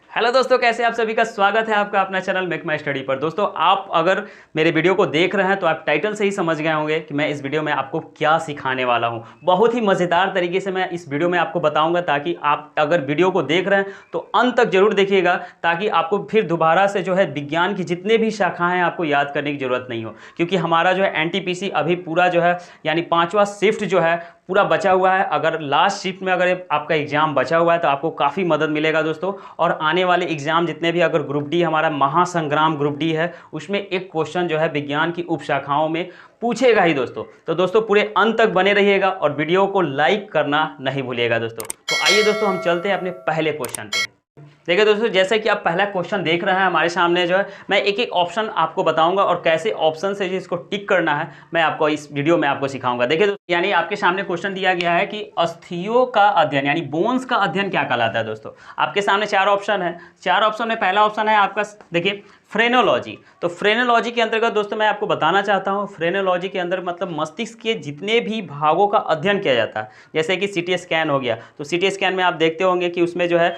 Hello दोस्तों, कैसे आप सभी का स्वागत है आपका अपना चैनल मेक माई स्टडी पर। दोस्तों, आप अगर मेरे वीडियो को देख रहे हैं तो आप टाइटल से ही समझ गए होंगे कि मैं इस वीडियो में आपको क्या सिखाने वाला हूं। बहुत ही मज़ेदार तरीके से मैं इस वीडियो में आपको बताऊंगा, ताकि आप अगर वीडियो को देख रहे हैं तो अंत तक जरूर देखिएगा, ताकि आपको फिर दोबारा से जो है विज्ञान की जितने भी शाखाएँ हैं आपको याद करने की जरूरत नहीं हो। क्योंकि हमारा जो है NTPC अभी पूरा जो है यानी 5वां शिफ्ट जो है पूरा बचा हुआ है। अगर लास्ट शिफ्ट में अगर आपका एग्जाम बचा हुआ है तो आपको काफ़ी मदद मिलेगा दोस्तों। और आने वाले एग्जाम जितने भी, अगर ग्रुप डी हमारा महासंग्राम ग्रुप डी है, उसमें एक क्वेश्चन जो है विज्ञान की उप शाखाओं में पूछेगा ही दोस्तों। तो दोस्तों पूरे अंत तक बने रहिएगा और वीडियो को लाइक करना नहीं भूलिएगा दोस्तों। तो आइए दोस्तों, हम चलते हैं अपने पहले क्वेश्चन पे। देखिए दोस्तों, जैसे कि आप पहला क्वेश्चन देख रहे हैं हमारे सामने जो है, मैं एक एक ऑप्शन आपको बताऊंगा और कैसे ऑप्शन से इसको टिक करना है मैं आपको इस वीडियो में आपको सिखाऊंगा। देखिए दोस्तों, यानी आपके सामने क्वेश्चन दिया गया है कि अस्थियों का अध्ययन यानी बोन्स का अध्ययन क्या कहलाता है। दोस्तों आपके सामने 4 ऑप्शन है। 4 ऑप्शन में पहला ऑप्शन है आपका, देखिए, फ्रेनोलॉजी। तो फ्रेनोलॉजी के अंतर्गत दोस्तों मैं आपको बताना चाहता हूँ, फ्रेनोलॉजी के अंदर मतलब मस्तिष्क के जितने भी भागों का अध्ययन किया जाता है। जैसे कि CT स्कैन हो गया, तो CT स्कैन में आप देखते होंगे कि उसमें जो है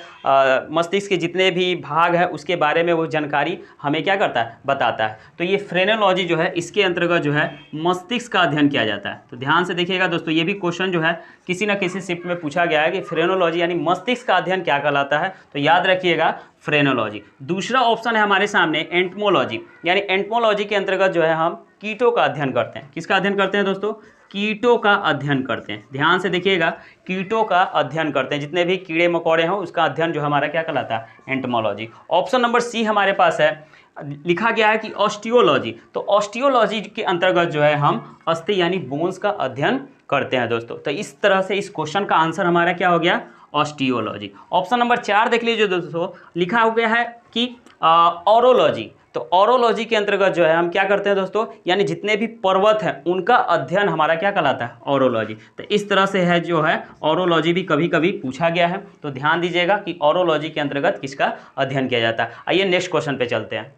मस्तिष्क के जितने भी भाग हैं उसके बारे में वो जानकारी हमें क्या करता है, बताता है। तो ये फ्रेनोलॉजी जो है इसके अंतर्गत जो है मस्तिष्क का अध्ययन किया जाता है। तो ध्यान से देखिएगा दोस्तों, ये भी क्वेश्चन जो है किसी न किसी शिफ्ट में पूछा गया है कि फ्रेनोलॉजी यानी मस्तिष्क का अध्ययन क्या कहलाता है। तो याद रखिएगा फ्रेनोलॉजी। दूसरा ऑप्शन है हमारे सामने एंटमोलॉजी, यानी एंटमोलॉजी के अंतर्गत जो है हम कीटों का अध्ययन करते हैं। किसका अध्ययन करते हैं दोस्तों? कीटों का अध्ययन करते हैं। ध्यान से देखिएगा, कीटों का अध्ययन करते हैं, जितने भी कीड़े मकोड़े हों उसका अध्ययन जो हमारा क्या कहलाता है, एंटमोलॉजी। ऑप्शन नंबर सी हमारे पास है, लिखा गया है कि ऑस्टियोलॉजी। तो ऑस्टियोलॉजी के अंतर्गत जो है हम अस्थि यानी बोन्स का अध्ययन करते हैं दोस्तों। तो इस तरह से इस क्वेश्चन का आंसर हमारा क्या हो गया, ऑस्टियोलॉजी। ऑप्शन नंबर 4 देख लीजिए दोस्तों, लिखा हो गया है कि ऑरोलॉजी। तो ऑरोलॉजी के अंतर्गत जो है हम क्या करते हैं दोस्तों, यानी जितने भी पर्वत हैं उनका अध्ययन हमारा क्या कहलाता है, ऑरोलॉजी। तो इस तरह से है जो है ऑरोलॉजी भी कभी कभी पूछा गया है। तो ध्यान दीजिएगा कि ऑरोलॉजी के अंतर्गत किसका अध्ययन किया जाता है। आइए नेक्स्ट क्वेश्चन पे चलते हैं।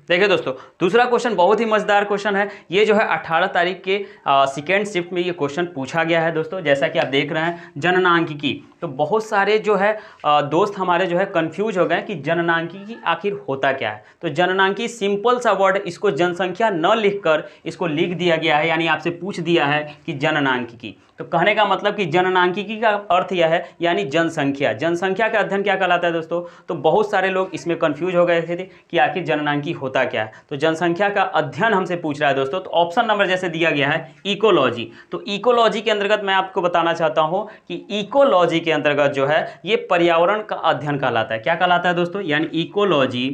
देखिए दोस्तों, दूसरा क्वेश्चन बहुत ही मजेदार क्वेश्चन है। ये जो है 18 तारीख के सेकेंड शिफ्ट में ये क्वेश्चन पूछा गया है दोस्तों। जैसा कि आप देख रहे हैं जननांकिकी, तो बहुत सारे जो है दोस्त हमारे जो है कंफ्यूज हो गए कि जननांकिकी आखिर होता क्या है। तो जननांकी सिंपल सा वर्ड, इसको जनसंख्या न लिखकर इसको लिख दिया गया है, यानी आपसे पूछ दिया है कि जननांकिकी। तो कहने का मतलब कि जननांकिकी का अर्थ यह है यानी जनसंख्या। जनसंख्या का अध्ययन क्या कहलाता है दोस्तों? तो बहुत सारे लोग इसमें कंफ्यूज हो गए थे कि आखिर जननांकी होता क्या है। तो जनसंख्या का अध्ययन हमसे पूछ रहा है दोस्तों। तो ऑप्शन नंबर जैसे दिया गया है इकोलॉजी। तो इकोलॉजी के अंतर्गत मैं आपको बताना चाहता हूं कि इकोलॉजी के अंतर्गत जो है ये पर्यावरण का अध्ययन कहलाता है। क्या कहलाता है दोस्तों? यानी इकोलॉजी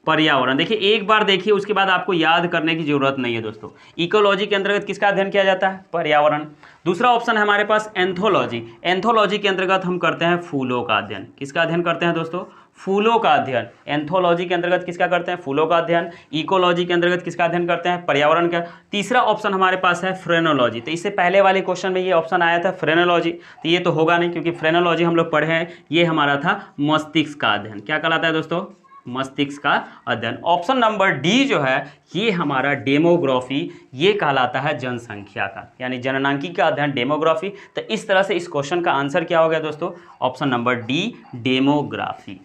पर्यावरण। देखिए, एक बार देखिए उसके बाद आपको याद करने की जरूरत नहीं है दोस्तों। इकोलॉजी के अंतर्गत किसका अध्ययन किया जाता है? पर्यावरण। दूसरा ऑप्शन है हमारे पास एंथोलॉजी। एंथोलॉजी के अंतर्गत हम करते हैं फूलों का अध्ययन। किसका अध्ययन करते हैं दोस्तों? फूलों का अध्ययन। एंथोलॉजी के अंतर्गत किसका करते हैं? फूलों का अध्ययन। इकोलॉजी के अंतर्गत किसका अध्ययन करते हैं? पर्यावरण का। तीसरा ऑप्शन हमारे पास है फ्रेनोलॉजी। तो इससे पहले वाले क्वेश्चन में ये ऑप्शन आया था फ्रेनोलॉजी, तो ये तो होगा नहीं, क्योंकि फ्रेनोलॉजी हम लोग पढ़े हैं, ये हमारा था मस्तिष्क का अध्ययन। क्या कहलाता है दोस्तों? मस्तिष्क का अध्ययन। ऑप्शन नंबर डी जो है ये हमारा डेमोग्राफी, ये कहलाता है जनसंख्या का, यानी जननांकी का अध्ययन डेमोग्राफी। तो इस तरह से इस क्वेश्चन का आंसर क्या हो गया दोस्तों? Option number D, demography.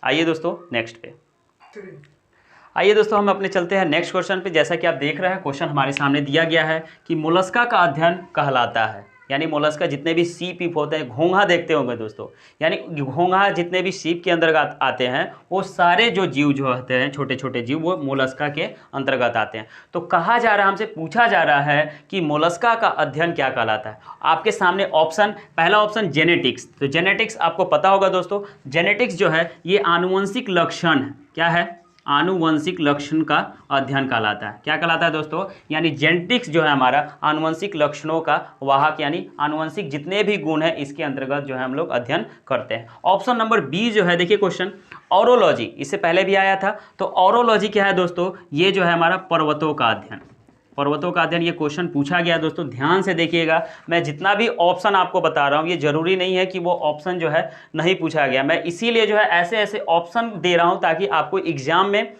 आइए दोस्तों नेक्स्ट पे। आइए दोस्तों, हम अपने चलते हैं नेक्स्ट क्वेश्चन पे। जैसा कि आप देख रहे हैं क्वेश्चन हमारे सामने दिया गया है कि मोलस्का का अध्ययन कहलाता है, यानी मोलस्का जितने भी सीप ईप होते हैं, घोंघा देखते होंगे दोस्तों, यानी घोंघा जितने भी सीप के अंतर्गत आते हैं वो सारे जो जीव जो होते हैं, छोटे छोटे जीव, वो मोलस्का के अंतर्गत आते हैं। तो कहा जा रहा है, हमसे पूछा जा रहा है कि मोलस्का का अध्ययन क्या कहलाता है। आपके सामने ऑप्शन, पहला ऑप्शन जेनेटिक्स। तो जेनेटिक्स आपको पता होगा दोस्तों, जेनेटिक्स जो है ये आनुवंशिक लक्षण है। क्या है? आनुवंशिक लक्षण का अध्ययन कहलाता है। क्या कहलाता है दोस्तों? यानी जेनेटिक्स जो है हमारा आनुवंशिक लक्षणों का वाहक, यानी आनुवंशिक जितने भी गुण हैं इसके अंतर्गत जो है हम लोग अध्ययन करते हैं। ऑप्शन नंबर बी जो है, देखिए क्वेश्चन ऑरोलॉजी, इससे पहले भी आया था। तो ऑरोलॉजी क्या है दोस्तों? ये जो है हमारा पर्वतों का अध्ययन। पर्वतों का अध्ययन ये क्वेश्चन पूछा गया दोस्तों। ध्यान से देखिएगा, मैं जितना भी ऑप्शन आपको बता रहा हूँ ये जरूरी नहीं है कि वो ऑप्शन जो है नहीं पूछा गया। मैं इसीलिए जो है ऐसे ऐसे ऑप्शन दे रहा हूँ ताकि आपको एग्जाम में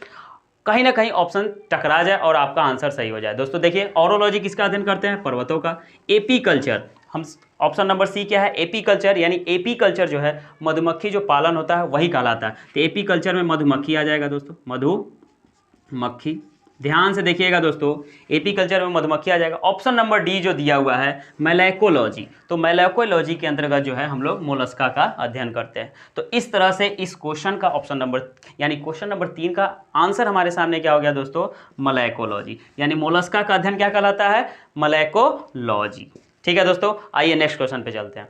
कहीं ना कहीं ऑप्शन टकरा जाए और आपका आंसर सही हो जाए। दोस्तों देखिए, ऑरोलॉजी किसका अध्ययन करते हैं? पर्वतों का। एपीकल्चर, हम ऑप्शन नंबर सी क्या है, एपी कल्चर, यानी एपी कल्चर जो है मधुमक्खी जो पालन होता है वही कहलाता है। तो एपी कल्चर में मधुमक्खी आ जाएगा दोस्तों, मधुमक्खी। ध्यान से देखिएगा दोस्तों, एपी कल्चर में मधुमक्खी आ जाएगा। ऑप्शन नंबर डी जो दिया हुआ है मैलेकोलॉजी, तो मैलेकोलॉजी के अंतर्गत जो है हम लोग मोलस्का का अध्ययन करते हैं। तो इस तरह से इस क्वेश्चन का ऑप्शन नंबर यानी क्वेश्चन नंबर 3 का आंसर हमारे सामने क्या हो गया दोस्तों, मैलेकोलॉजी, यानी मोलस्का का अध्ययन क्या कहलाता है, मैलेकोलॉजी। ठीक है दोस्तों, आइए नेक्स्ट क्वेश्चन पे चलते हैं।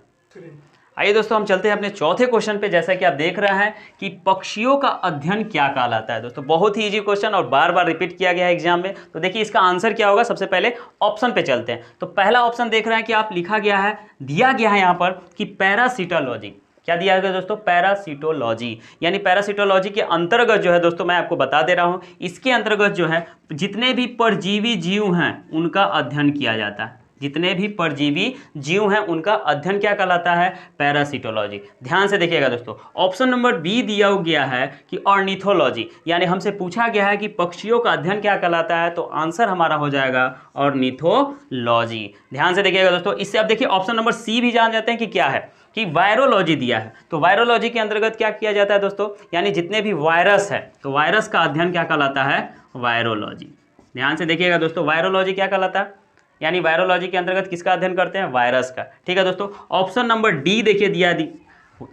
आइए दोस्तों हम चलते हैं अपने चौथे क्वेश्चन पे। जैसा कि आप देख रहे हैं कि पक्षियों का अध्ययन क्या कहलाता है दोस्तों, बहुत ही इजी क्वेश्चन और बार बार रिपीट किया गया है एग्जाम में। तो देखिए इसका आंसर क्या होगा, सबसे पहले ऑप्शन पे चलते हैं। तो पहला ऑप्शन देख रहे हैं कि आप लिखा गया है, दिया गया है यहाँ पर कि पैरासिटोलॉजी। क्या दिया गया दोस्तों, पैरासिटोलॉजी, यानी पैरासिटोलॉजी के अंतर्गत जो है दोस्तों मैं आपको बता दे रहा हूँ, इसके अंतर्गत जो है जितने भी परजीवी जीव हैं उनका अध्ययन किया जाता है। जितने भी परजीवी जीव हैं उनका अध्ययन क्या कहलाता है, पैरासिटोलॉजी। ध्यान से देखिएगा दोस्तों, ऑप्शन नंबर बी दिया गया है कि ऑर्निथोलॉजी, यानी हमसे पूछा गया है कि पक्षियों का अध्ययन क्या कहलाता है, तो आंसर हमारा हो जाएगा ऑर्निथोलॉजी। ध्यान से देखिएगा दोस्तों, इससे आप देखिए ऑप्शन नंबर सी भी जान जाते हैं कि क्या है, कि वायरोलॉजी दिया है। तो वायरोलॉजी के अंतर्गत क्या किया जाता है दोस्तों, यानी जितने भी वायरस है तो वायरस का अध्ययन क्या कहलाता है, वायरोलॉजी। ध्यान से देखिएगा दोस्तों, वायरोलॉजी क्या कहलाता है, यानी वायरोलॉजी के अंतर्गत किसका अध्ययन करते हैं, वायरस का। ठीक है दोस्तों, ऑप्शन नंबर डी देखिए दिया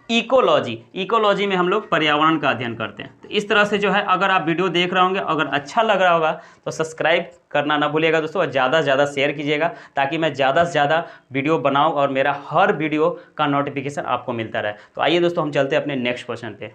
इकोलॉजी, इकोलॉजी में हम लोग पर्यावरण का अध्ययन करते हैं। तो इस तरह से जो है अगर आप वीडियो देख रहे होंगे, अगर अच्छा लग रहा होगा तो सब्सक्राइब करना ना भूलिएगा दोस्तों, और ज़्यादा से ज़्यादा शेयर कीजिएगा ताकि मैं ज़्यादा से ज़्यादा वीडियो बनाऊं और मेरा हर वीडियो का नोटिफिकेशन आपको मिलता रहे। तो आइए दोस्तों हम चलते हैं अपने नेक्स्ट क्वेश्चन पे।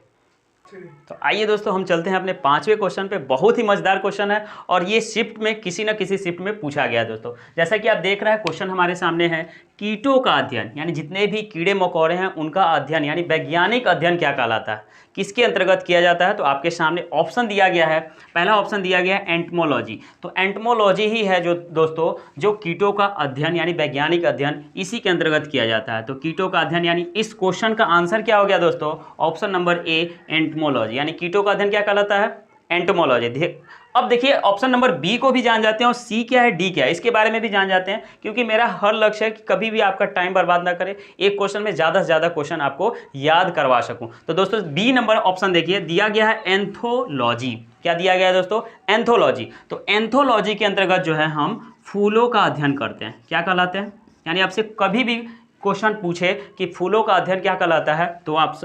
तो आइए दोस्तों हम चलते हैं अपने 5वें क्वेश्चन पे। बहुत ही मजेदार क्वेश्चन है और ये शिफ्ट में किसी न किसी शिफ्ट में पूछा गया है दोस्तों। जैसा कि आप देख रहे हैं क्वेश्चन हमारे सामने है, कीटों का अध्ययन, यानी जितने भी कीड़े मकोड़े हैं उनका अध्ययन, यानी वैज्ञानिक अध्ययन क्या कहलाता है, किसके अंतर्गत किया जाता है। तो आपके सामने ऑप्शन दिया गया है, पहला ऑप्शन दिया गया है एंटमोलॉजी। तो एंटमोलॉजी ही है जो दोस्तों जो कीटों का अध्ययन यानी वैज्ञानिक अध्ययन इसी के अंतर्गत किया जाता है। तो कीटों का अध्ययन यानी इस क्वेश्चन का आंसर क्या हो गया दोस्तों, ऑप्शन नंबर ए एंटमोलॉजी, यानी कीटों का अध्ययन क्या कहलाता है, एंटोमोलॉजी। अब देखिए ऑप्शन नंबर बी को भी जान जाते हैं और सी क्या है, डी क्या है, इसके बारे में भी जान जाते हैं, क्योंकि मेरा हर लक्ष्य है कि कभी भी आपका टाइम बर्बाद ना करें, एक क्वेश्चन में ज़्यादा से ज़्यादा क्वेश्चन आपको याद करवा सकूं। तो दोस्तों बी नंबर ऑप्शन देखिए दिया गया है एंथोलॉजी। क्या दिया गया है दोस्तों, एंथोलॉजी। तो एंथोलॉजी के अंतर्गत जो है हम फूलों का अध्ययन करते हैं, क्या कहलाते हैं, यानी आपसे कभी भी क्वेश्चन पूछे कि फूलों का अध्ययन क्या कहलाता है तो आप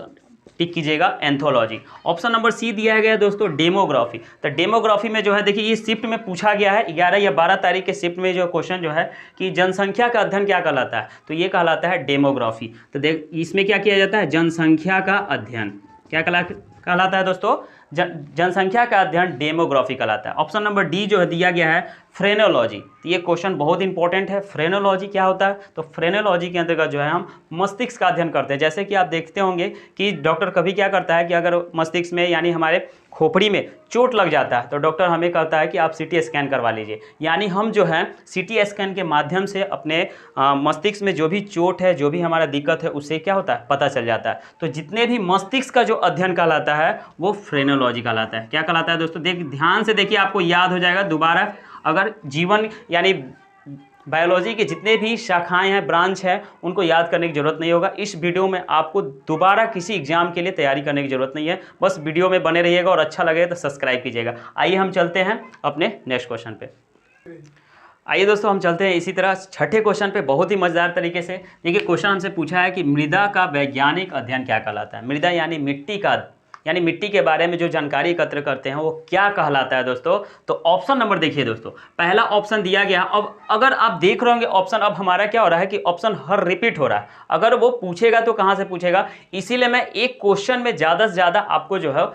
टिक कीजिएगा एंथोलॉजी। ऑप्शन नंबर सी दिया गया है दोस्तों डेमोग्राफी। तो डेमोग्राफी में जो है देखिए ये शिफ्ट में पूछा गया है, 11 या 12 तारीख के शिफ्ट में जो क्वेश्चन जो है कि जनसंख्या का अध्ययन क्या कहलाता है, तो ये कहलाता है डेमोग्राफी। तो देख इसमें क्या किया जाता है, जनसंख्या का अध्ययन क्या कहलाता है दोस्तों, जनसंख्या का अध्ययन डेमोग्राफी कहलाता है। ऑप्शन नंबर डी जो है दिया गया है फ्रेनोलॉजी। तो ये क्वेश्चन बहुत इंपॉर्टेंट है, फ्रेनोलॉजी क्या होता है, तो फ्रेनोलॉजी के अंतर्गत जो है हम मस्तिष्क का अध्ययन करते हैं। जैसे कि आप देखते होंगे कि डॉक्टर कभी क्या करता है कि अगर मस्तिष्क में यानी हमारे खोपड़ी में चोट लग जाता है तो डॉक्टर हमें कहता है कि आप सीटी स्कैन करवा लीजिए, यानी हम जो है सीटी स्कैन के माध्यम से अपने मस्तिष्क में जो भी चोट है, जो भी हमारा दिक्कत है, उससे क्या होता है पता चल जाता है। तो जितने भी मस्तिष्क का जो अध्ययन कहलाता है वो फ्रेनोलॉजी कहलाता है। क्या कहलाता है दोस्तों, ध्यान से देखिए आपको याद हो जाएगा दोबारा। अगर जीवन यानी बायोलॉजी के जितने भी शाखाएं हैं, ब्रांच है, उनको याद करने की जरूरत नहीं होगा। इस वीडियो में आपको दोबारा किसी एग्जाम के लिए तैयारी करने की जरूरत नहीं है, बस वीडियो में बने रहिएगा और अच्छा लगे तो सब्सक्राइब कीजिएगा। आइए हम चलते हैं अपने नेक्स्ट क्वेश्चन पे। आइए दोस्तों हम चलते हैं इसी तरह छठे क्वेश्चन पे बहुत ही मजेदार तरीके से। देखिए क्वेश्चन हमसे पूछा है कि मृदा का वैज्ञानिक अध्ययन क्या कहलाता है। मृदा यानी मिट्टी का, यानी मिट्टी के बारे में जो जानकारी एकत्र करते हैं वो क्या कहलाता है दोस्तों। तो ऑप्शन नंबर देखिए दोस्तों, पहला ऑप्शन दिया गया। अब अगर आप देख रहे होंगे ऑप्शन, अब हमारा क्या हो रहा है कि ऑप्शन हर रिपीट हो रहा है। अगर वो पूछेगा तो कहाँ से पूछेगा, इसीलिए मैं एक क्वेश्चन में ज़्यादा से ज़्यादा आपको जो है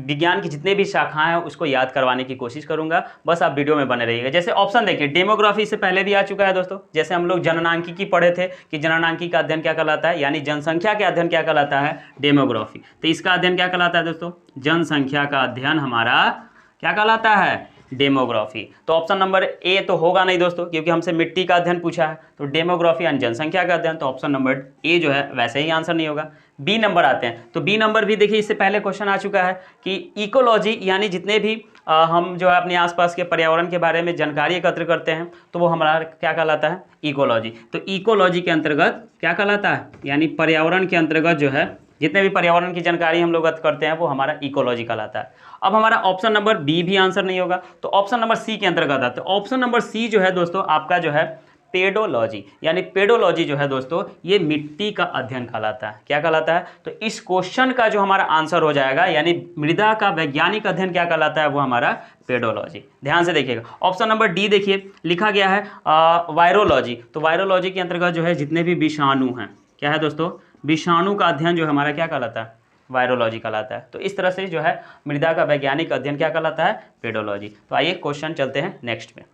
विज्ञान की जितने भी शाखाएं हैं उसको याद करवाने की कोशिश करूंगा। बस आप वीडियो में बने रहिएगा। जैसे ऑप्शन देखिए डेमोग्राफी से पहले भी आ चुका है दोस्तों। जैसे हम लोग जननांकिकी पढ़े थे कि जननांकिकी का अध्ययन क्या कहलाता है, यानी जनसंख्या के अध्ययन क्या कहलाता है, डेमोग्राफी। तो इसका अध्ययन क्या कहलाता है दोस्तों, जनसंख्या का अध्ययन हमारा क्या कहलाता है, डेमोग्राफी। तो ऑप्शन नंबर ए तो होगा नहीं दोस्तों, क्योंकि हमसे मिट्टी का अध्ययन पूछा है। तो डेमोग्राफी यानी जनसंख्या का अध्ययन, तो ऑप्शन नंबर ए जो है वैसे ही आंसर नहीं होगा। बी नंबर आते हैं। तो बी नंबर भी देखिए इससे पहले क्वेश्चन आ चुका है कि इकोलॉजी यानी जितने भी हम जो है अपने आसपास के पर्यावरण के बारे में जानकारी एकत्र करते हैं तो वो हमारा क्या कहलाता है, इकोलॉजी। तो इकोलॉजी के अंतर्गत क्या कहलाता है, यानी पर्यावरण के अंतर्गत जो है जितने भी पर्यावरण की जानकारी हम लोग करते हैं वो हमारा इकोलॉजी कहलाता है। अब हमारा ऑप्शन नंबर बी भी आंसर नहीं होगा, तो ऑप्शन नंबर सी के अंतर्गत आता है। तो ऑप्शन नंबर सी जो है दोस्तों आपका जो है पेडोलॉजी, यानी पेडोलॉजी जो है दोस्तों ये मिट्टी का अध्ययन कहलाता है। क्या कहलाता है, तो इस क्वेश्चन का जो हमारा आंसर हो जाएगा यानी मृदा का वैज्ञानिक अध्ययन क्या कहलाता है, वो हमारा पेडोलॉजी। ध्यान से देखिएगा ऑप्शन नंबर डी देखिए लिखा गया है वायरोलॉजी। तो वायरोलॉजी के अंतर्गत जो है जितने भी विषाणु हैं, क्या है दोस्तों, विषाणु का अध्ययन जो हमारा क्या कहलाता है, वायरोलॉजी कहलाता है। तो इस तरह से जो है मृदा का वैज्ञानिक अध्ययन क्या कहलाता है, पेडोलॉजी। तो आइए क्वेश्चन चलते हैं नेक्स्ट में।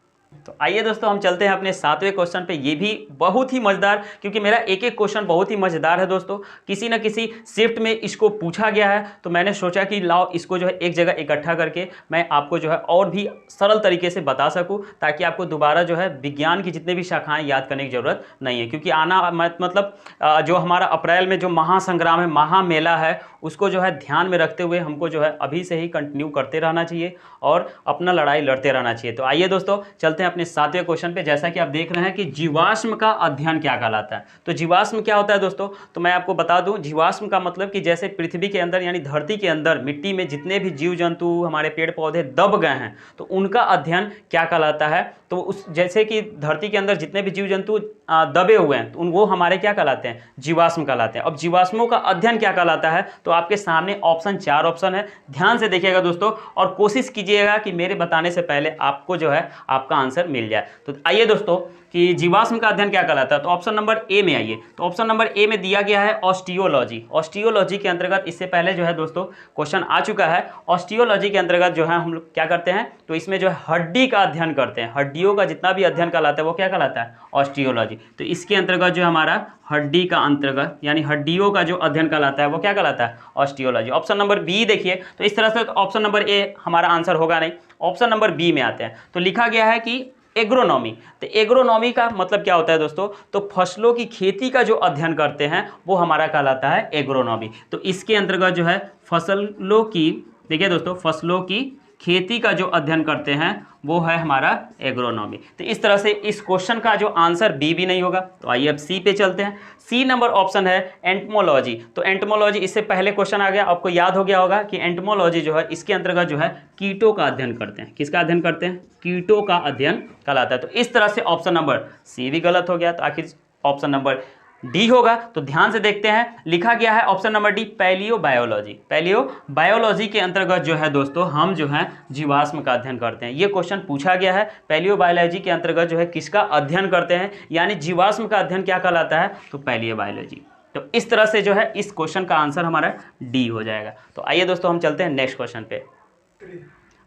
तो आइए दोस्तों हम चलते हैं अपने 7वें क्वेश्चन पे। ये भी बहुत ही मजेदार, क्योंकि मेरा एक एक क्वेश्चन बहुत ही मजेदार है दोस्तों। किसी न किसी शिफ्ट में इसको पूछा गया है, तो मैंने सोचा कि लाओ इसको जो है एक जगह इकट्ठा करके मैं आपको जो है और भी सरल तरीके से बता सकूं, ताकि आपको दोबारा जो है विज्ञान की जितने भी शाखाएं याद करने की जरूरत नहीं है। क्योंकि आना मतलब जो हमारा अप्रैल में जो महासंग्राम है, महामेला है, उसको जो है ध्यान में रखते हुए हमको जो है अभी से ही कंटिन्यू करते रहना चाहिए और अपना लड़ाई लड़ते रहना चाहिए। तो आइए दोस्तों चलते हैं अपने 7वें क्वेश्चन पे। जैसा कि आप देख रहे हैं कि जीवाश्म का अध्ययन क्या कहलाता है। तो जीवाश्म क्या होता है दोस्तों, तो मैं आपको बता दूं, जीवाश्म का मतलब कि जैसे पृथ्वी के अंदर यानी धरती के अंदर मिट्टी में जितने भी जीव जंतु हमारे पेड़ पौधे दब गए हैं, तो उनका अध्ययन क्या कहलाता है। तो उस जैसे कि धरती के अंदर जितने भी जीव जंतु दबे हुए हैं, तो वो हमारे क्या कहलाते हैं, जीवाश्म कहलाते हैं। अब जीवाश्मों का अध्ययन क्या कहलाता है, तो आपके सामने ऑप्शन 4 ऑप्शन है, ध्यान से देखिएगा दोस्तों और कोशिश कीजिएगा कि मेरे बताने से पहले आपको जो है आपका आंसर मिल जाए। तो आइए दोस्तों कि जीवाश्म का अध्ययन क्या कहलाता है, तो ऑप्शन नंबर ए में आइए। तो ऑप्शन नंबर ए में दिया गया है ऑस्टियोलॉजी। ऑस्टियोलॉजी के अंतर्गत इससे पहले जो है दोस्तों क्वेश्चन आ चुका है। ऑस्टियोलॉजी के अंतर्गत जो है हम लोग क्या करते हैं, तो इसमें जो है हड्डी का अध्ययन करते हैं। हड्डियों का जितना भी अध्ययन कहलाता है वो क्या कहलाता है, ऑस्टियोलॉजी। तो इसके अंतर्गत जो हमारा हड्डी का अंतर्गत यानी हड्डियों का जो अध्ययन कहलाता है वो क्या कहलाता है, ऑस्टियोलॉजी। ऑप्शन नंबर बी देखिए, तो इस तरह से तो ऑप्शन नंबर ए हमारा आंसर होगा नहीं। ऑप्शन नंबर बी में आते हैं, तो लिखा गया है कि एग्रोनॉमी। तो एग्रोनॉमी का मतलब क्या होता है दोस्तों, तो फसलों की खेती का जो अध्ययन करते हैं वो हमारा कहलाता है एग्रोनॉमी। तो इसके अंतर्गत जो है फसलों की, देखिए दोस्तों, फसलों की खेती का जो अध्ययन करते हैं वो है हमारा एग्रोनॉमी। तो इस तरह से इस क्वेश्चन का जो आंसर बी भी नहीं होगा। तो आइए अब सी पे चलते हैं। सी नंबर ऑप्शन है एंटमोलॉजी। तो एंटमोलॉजी इससे पहले क्वेश्चन आ गया, आपको याद हो गया होगा कि एंटमोलॉजी जो है इसके अंतर्गत जो है कीटों का अध्ययन करते हैं। किसका अध्ययन करते हैं, कीटों का अध्ययन कहलाता है। तो इस तरह से ऑप्शन नंबर सी भी गलत हो गया, तो आखिर ऑप्शन नंबर डी होगा। तो ध्यान से देखते हैं, लिखा गया है option number D palaeobiology. Palaeobiology के अंतर्गत जो है दोस्तों हम जो है जीवाश्म का अध्ययन करते हैं। ये क्वेश्चन पूछा गया है, पैलियो बायोलॉजी के अंतर्गत जो है किसका अध्ययन करते हैं, यानी जीवाश्म का अध्ययन क्या कहलाता है, तो पैलियो बायोलॉजी। तो इस तरह से जो है इस क्वेश्चन का आंसर हमारा डी हो जाएगा। तो आइए दोस्तों हम चलते हैं नेक्स्ट क्वेश्चन पे।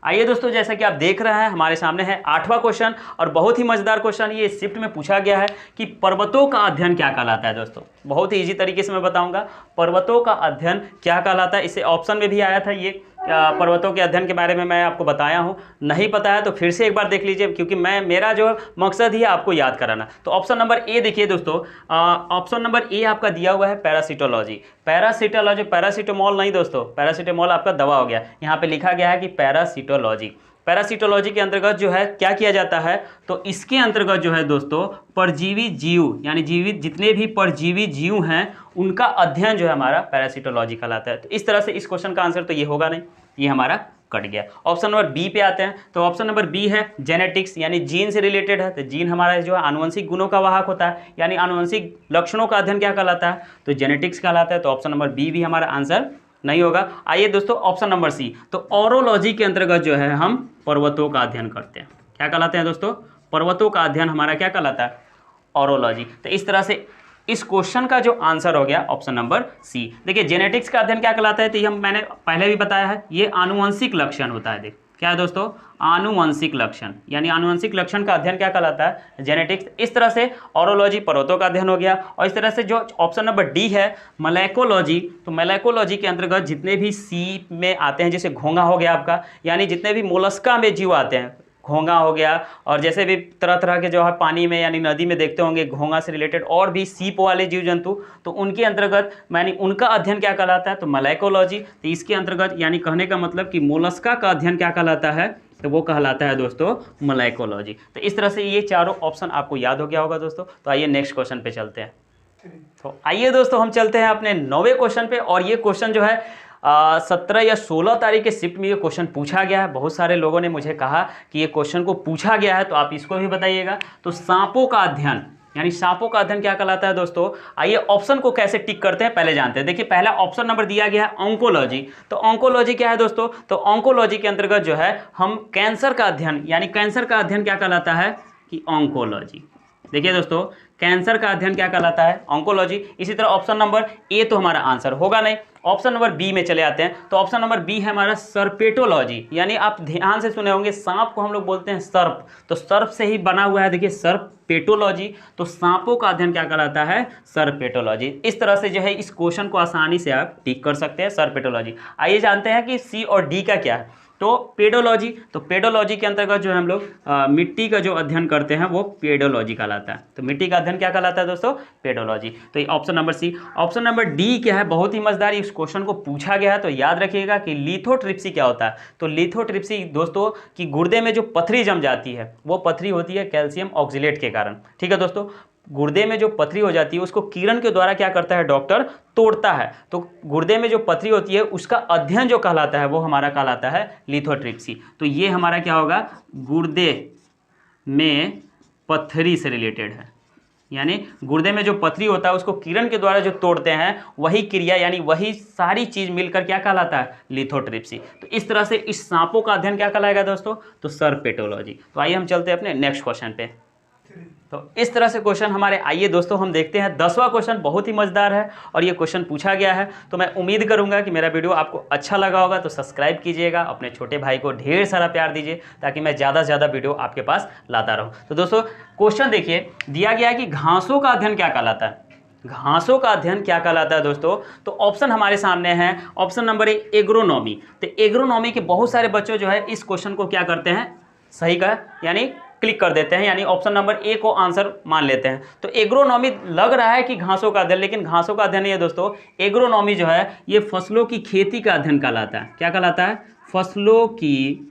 आइए दोस्तों, जैसा कि आप देख रहे हैं हमारे सामने है 8वां क्वेश्चन और बहुत ही मजेदार क्वेश्चन। ये शिफ्ट में पूछा गया है कि पर्वतों का अध्ययन क्या कहलाता है। दोस्तों बहुत ही इजी तरीके से मैं बताऊंगा पर्वतों का अध्ययन क्या कहलाता है। इसे ऑप्शन में भी आया था, ये पर्वतों के अध्ययन के बारे में मैं आपको बताया हूं। नहीं पता है तो फिर से एक बार देख लीजिए, क्योंकि मेरा जो मकसद ही है आपको याद कराना। तो ऑप्शन नंबर ए देखिए दोस्तों, ऑप्शन नंबर ए आपका दिया हुआ है पैरासिटोलॉजी। पैरासिटोलॉजी, पैरासिटामोल नहीं दोस्तों, पैरासिटामोल आपका दवा हो गया। यहाँ पे लिखा गया है कि पैरासिटोलॉजी। पैरासिटोलॉजी के अंतर्गत जो है क्या किया जाता है, तो इसके अंतर्गत जो है दोस्तों परजीवी जीव यानी जीवित जितने भी परजीवी जीव हैं उनका अध्ययन जो है हमारा पैरासिटोलॉजी कहलाता है। तो इस तरह से इस क्वेश्चन का आंसर तो ये होगा नहीं, ये हमारा कट गया। ऑप्शन नंबर बी पे आते हैं। तो ऑप्शन नंबर बी है जेनेटिक्स, यानी जीन से रिलेटेड है। तो जीन हमारा जो है आनुवंशिक गुणों का वाहक होता है, यानी आनुवंशिक लक्षणों का अध्ययन क्या कहलाता है, तो जेनेटिक्स कहलाता है। तो ऑप्शन नंबर बी भी हमारा आंसर नहीं होगा। आइए दोस्तों ऑप्शन नंबर सी, तो ऑरोलॉजी के अंतर्गत जो है हम पर्वतों का अध्ययन करते हैं। क्या कहलाते हैं दोस्तों, पर्वतों का अध्ययन हमारा क्या कहलाता है, ऑरोलॉजी। तो इस तरह से इस क्वेश्चन का जो आंसर हो गया ऑप्शन नंबर सी। देखिए जेनेटिक्स का अध्ययन क्या कहलाता है, तो ये मैंने पहले भी बताया है, ये आनुवंशिक लक्षण होता है। देख क्या है दोस्तों, आनुवंशिक लक्षण, यानी आनुवंशिक लक्षण का अध्ययन क्या कहलाता है, जेनेटिक्स। इस तरह से ऑरोलॉजी पर्वतों का अध्ययन हो गया। और इस तरह से जो ऑप्शन नंबर डी है मलैकोलॉजी, तो मलैकोलॉजी के अंतर्गत जितने भी सी में आते हैं, जैसे घोंघा हो गया आपका, यानी जितने भी मोलस्का में जीव आते हैं, घोंगा हो गया, और जैसे भी तरह तरह के जो है पानी में यानी नदी में देखते होंगे घोंगा से रिलेटेड और भी सीप वाले जीव जंतु, तो उनके अंतर्गत यानी उनका अध्ययन क्या कहलाता है, तो मलैकोलॉजी। तो इसके अंतर्गत यानी कहने का मतलब कि मोलस्का का अध्ययन क्या कहलाता है, तो वो कहलाता है दोस्तों मलैकोलॉजी। तो इस तरह से ये चारों ऑप्शन आपको याद हो गया होगा दोस्तों। तो आइए नेक्स्ट क्वेश्चन पे चलते हैं। तो आइए दोस्तों हम चलते हैं अपने 9वें क्वेश्चन पे, और ये क्वेश्चन जो है 17 या 16 तारीख के शिफ्ट में ये क्वेश्चन पूछा गया है। बहुत सारे लोगों ने मुझे कहा कि ये क्वेश्चन को पूछा गया है, तो आप इसको भी बताइएगा। तो सांपों का अध्ययन यानी सांपों का अध्ययन क्या कहलाता है दोस्तों। आइए ऑप्शन को कैसे टिक करते हैं पहले जानते हैं। देखिए पहला ऑप्शन नंबर दिया गया है ऑन्कोलॉजी। तो ऑन्कोलॉजी क्या है दोस्तों, तो ऑन्कोलॉजी के अंतर्गत जो है हम कैंसर का अध्ययन यानी कैंसर का अध्ययन क्या कहलाता है कि ऑन्कोलॉजी। देखिए दोस्तों कैंसर का अध्ययन क्या कहलाता है, ऑन्कोलॉजी। इसी तरह ऑप्शन नंबर ए तो हमारा आंसर होगा नहीं, ऑप्शन नंबर बी में चले आते हैं। तो ऑप्शन नंबर बी है हमारा सर्पेटोलॉजी, यानी आप ध्यान से सुने होंगे सांप को हम लोग बोलते हैं सर्प, तो सर्प से ही बना हुआ है, देखिए सर्पेटोलॉजी। तो सांपों का अध्ययन क्या कहलाता है, सर्पेटोलॉजी। इस तरह से जो है इस क्वेश्चन को आसानी से आप टिक कर सकते हैं, सर्पेटोलॉजी। आइए जानते हैं कि सी और डी का क्या है। तो पेडोलॉजी, तो पेडोलॉजी के अंतर्गत जो है हम लोग मिट्टी का जो अध्ययन करते हैं वो पेडोलॉजी कहलाता है। तो मिट्टी का अध्ययन क्या कहलाता है दोस्तों, पेडोलॉजी। तो ये option number C. Option number D क्या है, बहुत ही मजेदार, इस क्वेश्चन को पूछा गया है, तो याद रखिएगा कि लिथोट्रिप्सी क्या होता है। तो लिथोट्रिप्सी दोस्तों कि गुर्दे में जो पथरी जम जाती है वो पथरी होती है कैल्शियम ऑक्जिलेट के कारण। ठीक है दोस्तों, गुर्दे में जो पथरी हो जाती है उसको किरण के द्वारा क्या करता है डॉक्टर, तोड़ता है। तो गुर्दे में जो पथरी होती है उसका अध्ययन जो कहलाता है वो हमारा कहलाता है लिथोट्रिप्सी। तो ये हमारा क्या होगा, गुर्दे में पथरी से रिलेटेड है, यानी गुर्दे में जो पथरी होता है उसको किरण के द्वारा जो तोड़ते हैं वही क्रिया यानी वही सारी चीज मिलकर क्या कहलाता है, लिथोट्रिप्सी। तो इस तरह से इस सांपों का अध्ययन क्या कहलाएगा दोस्तों, तो सर्पेटोलॉजी। तो आइए हम चलते हैं अपने नेक्स्ट क्वेश्चन पे। तो इस तरह से क्वेश्चन हमारे, आइए दोस्तों हम देखते हैं 10वां क्वेश्चन। बहुत ही मजेदार है और ये क्वेश्चन पूछा गया है। तो मैं उम्मीद करूंगा कि मेरा वीडियो आपको अच्छा लगा होगा। तो सब्सक्राइब कीजिएगा, अपने छोटे भाई को ढेर सारा प्यार दीजिए ताकि मैं ज़्यादा से ज़्यादा वीडियो आपके पास लाता रहूँ। तो दोस्तों क्वेश्चन देखिए, दिया गया है कि घासों का अध्ययन क्या कहलाता है। घासों का अध्ययन क्या कहलाता है दोस्तों, तो ऑप्शन हमारे सामने है। Option number A agronomy. तो एग्रोनॉमी के बहुत सारे बच्चों जो है इस क्वेश्चन को क्या करते हैं, सही का यानी क्लिक कर देते हैं, यानी ऑप्शन नंबर ए को आंसर मान लेते हैं। तो एग्रोनॉमी लग रहा है कि घासों का अध्ययन, लेकिन घासों का अध्ययन नहीं है दोस्तों। एग्रोनॉमी जो है ये फसलों की खेती का अध्ययन कहलाता है। क्या कहलाता है, फसलों की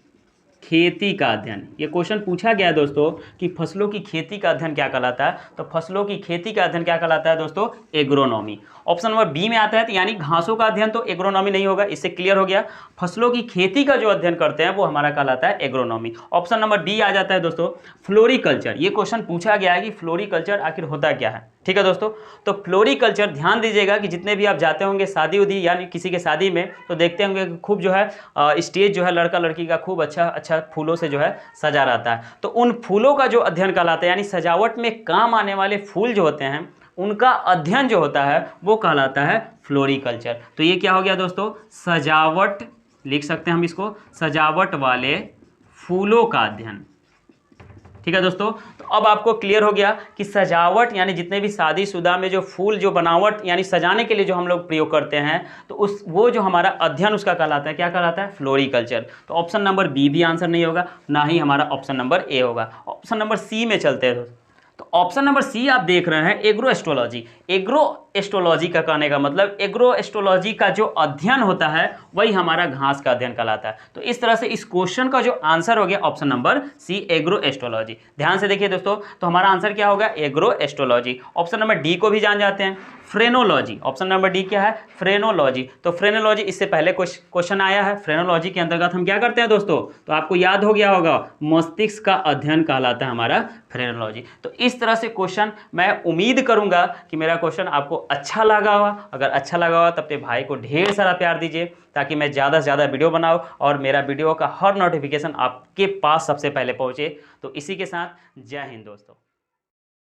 खेती का अध्ययन। ये क्वेश्चन पूछा गया है दोस्तों कि फसलों की खेती का अध्ययन क्या कहलाता है। तो फसलों की खेती का अध्ययन क्या कहलाता है दोस्तों, एग्रोनॉमी। ऑप्शन नंबर बी में आता है, तो यानी घासों का अध्ययन तो एग्रोनॉमी नहीं होगा, इससे क्लियर हो गया। फसलों की खेती का जो अध्ययन करते हैं वो हमारा कहलाता है एग्रोनॉमी। ऑप्शन नंबर डी आ जाता है दोस्तों फ्लोरिकल्चर। ये क्वेश्चन पूछा गया है कि फ्लोरिकल्चर आखिर होता क्या है। ठीक है दोस्तों, तो फ्लोरिकल्चर ध्यान दीजिएगा कि जितने भी आप जाते होंगे शादी उदी यानी किसी के शादी में, तो देखते होंगे खूब जो है स्टेज जो है लड़का लड़की का खूब अच्छा फूलों से जो है सजा रहता है। तो उन फूलों का जो अध्ययन कहलाता है, यानी सजावट में काम आने वाले फूल जो होते हैं उनका अध्ययन जो होता है वो कहलाता है फ्लोरिकल्चर। तो ये क्या हो गया दोस्तों, सजावट, लिख सकते हैं हम इसको, सजावट वाले फूलों का अध्ययन। ठीक है दोस्तों, तो अब आपको क्लियर हो गया कि सजावट यानी जितने भी शादीशुदा में जो फूल जो बनावट यानी सजाने के लिए जो हम लोग प्रयोग करते हैं, तो उस वो जो हमारा अध्ययन उसका कहलाता है, क्या कहलाता है, फ्लोरिकल्चर। तो ऑप्शन नंबर बी भी आंसर नहीं होगा, ना ही हमारा ऑप्शन नंबर ए होगा। ऑप्शन नंबर सी में चलते हैं दोस्तों। तो ऑप्शन नंबर सी आप देख रहे हैं एग्रो एस्ट्रोलॉजी। एग्रो एस्ट्रोलॉजी का कहने का मतलब एग्रो एस्ट्रोलॉजी का जो अध्ययन होता है वही हमारा घास का अध्ययन कहलाता है। तो इस तरह से इस क्वेश्चन का जो आंसर हो गया option number C agro astrology. ध्यान से देखिए दोस्तों, तो हमारा आंसर क्या होगा, agro astrology. Option number D को भी जान जाते हैं, फ्रेनोलॉजी। ऑप्शन नंबर डी क्या है, फ्रेनोलॉजी। तो फ्रेनोलॉजी इससे पहले क्वेश्चन आया है। फ्रेनोलॉजी के अंतर्गत हम क्या करते हैं दोस्तों, तो आपको याद हो गया होगा मस्तिष्क का अध्ययन कहलाता है हमारा फ्रेनोलॉजी। तो इस तरह से क्वेश्चन, मैं उम्मीद करूंगा कि मेरा क्वेश्चन आपको अच्छा लगा होगा। अगर अच्छा लगा होगा तब तो भाई को ढेर सारा प्यार दीजिए ताकि मैं ज़्यादा से ज़्यादा वीडियो बनाऊं और मेरा वीडियो का हर नोटिफिकेशन आपके पास सबसे पहले पहुंचे। तो इसी के साथ जय हिंद दोस्तों।